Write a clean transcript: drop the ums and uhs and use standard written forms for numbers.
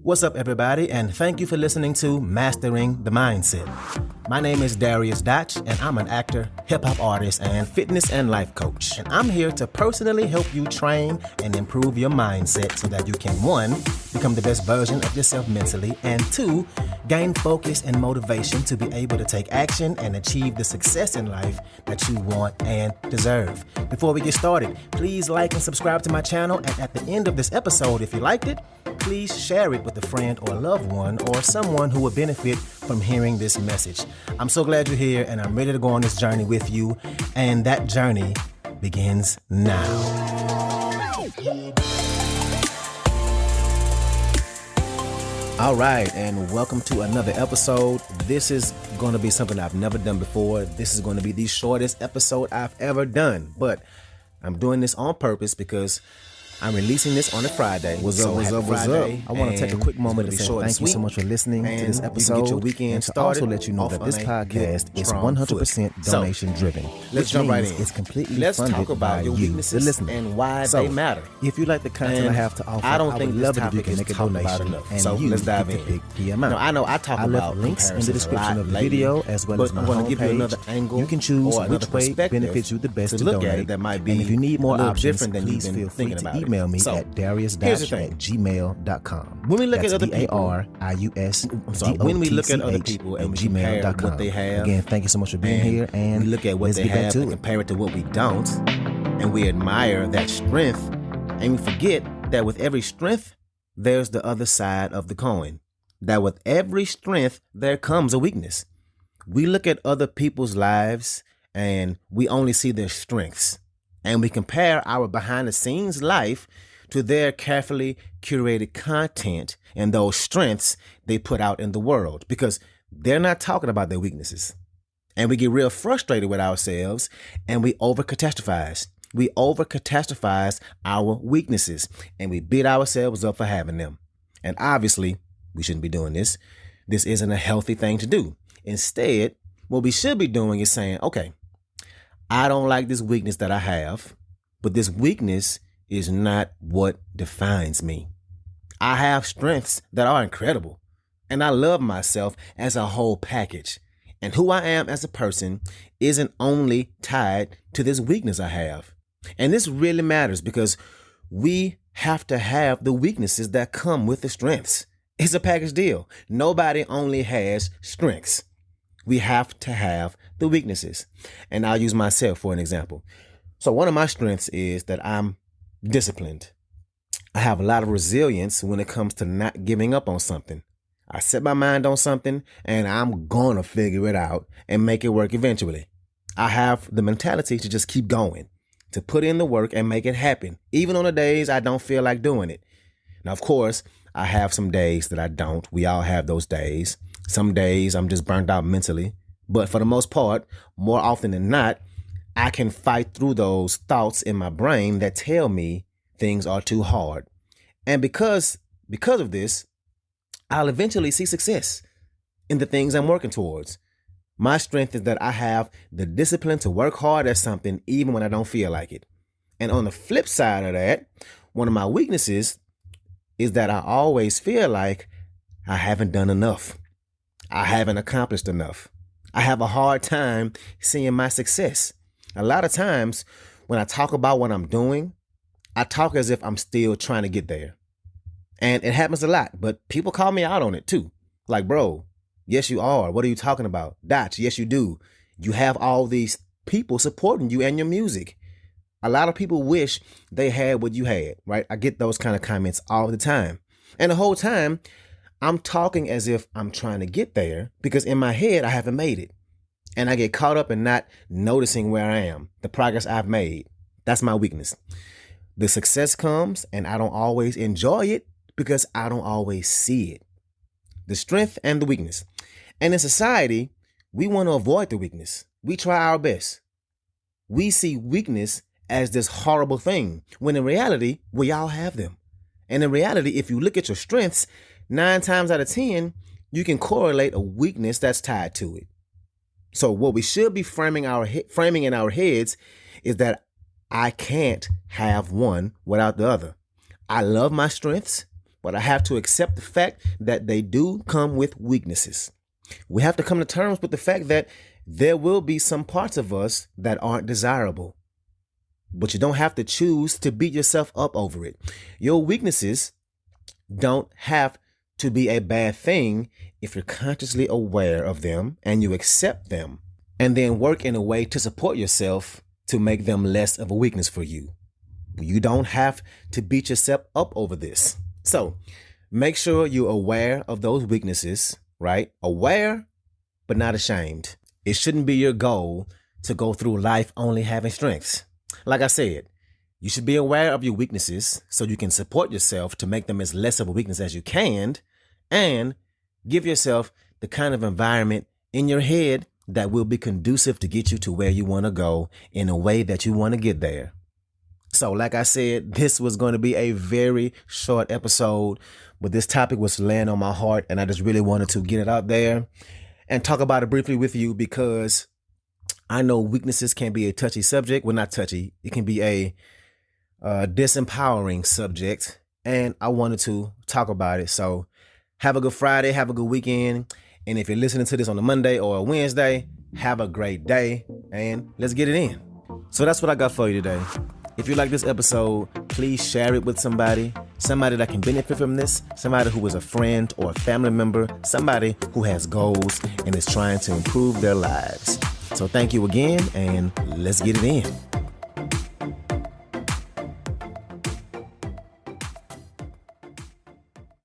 What's up, everybody, and thank you for listening to Mastering the Mindset. My name is Dariusdotch, and I'm an actor, hip-hop artist, and fitness and life coach. And I'm here to personally help you train and improve your mindset so that you can, 1, become the best version of yourself mentally, and 2, gain focus and motivation to be able to take action and achieve the success in life that you want and deserve. Before we get started, please like and subscribe to my channel, and at the end of this episode, if you liked it, please share it with a friend or loved one or someone who would benefit from hearing this message. I'm so glad you're here, and I'm ready to go on this journey with you, and that journey begins now. All right, and welcome to another episode. This is going to be something I've never done before. This is going to be the shortest episode I've ever done, but I'm doing this on purpose because I'm releasing this on a Friday. What's up? I want to take a quick moment to say thank you so much for listening to this episode. You get your weekend and to started also let you know that this podcast is 100% donation driven. Let's jump right in. It's completely Let's funded talk about by your you, weaknesses the listener, and why they matter. If you like the content I have to offer, I don't think would this love it if you topic can is make a talked about donation, enough. and So you let's dive get in. the big amount. No, I know I talk I about left links in the description of the lately, video as well as my I'm going to give you homepage. another angle. You can choose or which way benefits you the best to look at donate. it that might be And if you need more a little options, different than please you've been feel free thinking to about email me So, at here's the thing. dariusdotch@gmail.com. When we look That's at other people, when we look at other people and we compare what they have, again, thank you so much for being and here. And we look at what let's they get back have to and it. compare it to what we don't, and we admire that strength, and we forget that with every strength, there's the other side of the coin. That with every strength, there comes a weakness. We look at other people's lives and we only see their strengths, and we compare our behind-the-scenes life to their carefully curated content and those strengths they put out in the world, because they're not talking about their weaknesses. And we get real frustrated with ourselves, and we over-catastrophize. We over-catastrophize our weaknesses, and we beat ourselves up for having them. And obviously, we shouldn't be doing this. This isn't a healthy thing to do. Instead, what we should be doing is saying, okay, I don't like this weakness that I have, but this weakness is not what defines me. I have strengths that are incredible, and I love myself as a whole package. And who I am as a person isn't only tied to this weakness I have. And this really matters because we have to have the weaknesses that come with the strengths. It's a package deal. Nobody only has strengths. We have to have the weaknesses. And I'll use myself for an example. So one of my strengths is that I'm disciplined. I have a lot of resilience when it comes to not giving up on something. I set my mind on something and I'm going to figure it out and make it work eventually. I have the mentality to just keep going, to put in the work and make it happen, even on the days I don't feel like doing it. Now, of course, I have some days that I don't. We all have those days. Some days I'm just burnt out mentally. But for the most part, more often than not, I can fight through those thoughts in my brain that tell me things are too hard. And because of this, I'll eventually see success in the things I'm working towards. My strength is that I have the discipline to work hard at something even when I don't feel like it. And on the flip side of that, one of my weaknesses is that I always feel like I haven't done enough. I haven't accomplished enough. I have a hard time seeing my success. A lot of times when I talk about what I'm doing, I talk as if I'm still trying to get there. And it happens a lot, but people call me out on it too. Like, bro, yes, you are. What are you talking about? Dotch, yes, you do. You have all these people supporting you and your music. A lot of people wish they had what you had, right? I get those kind of comments all the time. And the whole time, I'm talking as if I'm trying to get there because in my head, I haven't made it. And I get caught up in not noticing where I am, the progress I've made. That's my weakness. The success comes and I don't always enjoy it because I don't always see it. The strength and the weakness. And in society, we want to avoid the weakness. We try our best. We see weakness as this horrible thing, when in reality, we all have them. And in reality, if you look at your strengths, 9 times out of 10, you can correlate a weakness that's tied to it. So what we should be framing in our heads is that I can't have one without the other. I love my strengths, but I have to accept the fact that they do come with weaknesses. We have to come to terms with the fact that there will be some parts of us that aren't desirable, but you don't have to choose to beat yourself up over it. Your weaknesses don't have to be a bad thing if you're consciously aware of them and you accept them and then work in a way to support yourself to make them less of a weakness for you. You don't have to beat yourself up over this. So make sure you're aware of those weaknesses, right? Aware, but not ashamed. It shouldn't be your goal to go through life only having strengths. Like I said, you should be aware of your weaknesses so you can support yourself to make them as less of a weakness as you can, and give yourself the kind of environment in your head that will be conducive to get you to where you want to go in a way that you want to get there. So like I said, this was going to be a very short episode, but this topic was laying on my heart and I just really wanted to get it out there and talk about it briefly with you, because I know weaknesses can be a touchy subject. Well, not touchy. It can be a disempowering subject, and I wanted to talk about it. So have a good Friday, have a good weekend. And if you're listening to this on a Monday or a Wednesday, have a great day and let's get it in. So that's what I got for you today. If you like this episode, please share it with somebody that can benefit from this, somebody who is a friend or a family member, somebody who has goals and is trying to improve their lives. So thank you again, and let's get it in.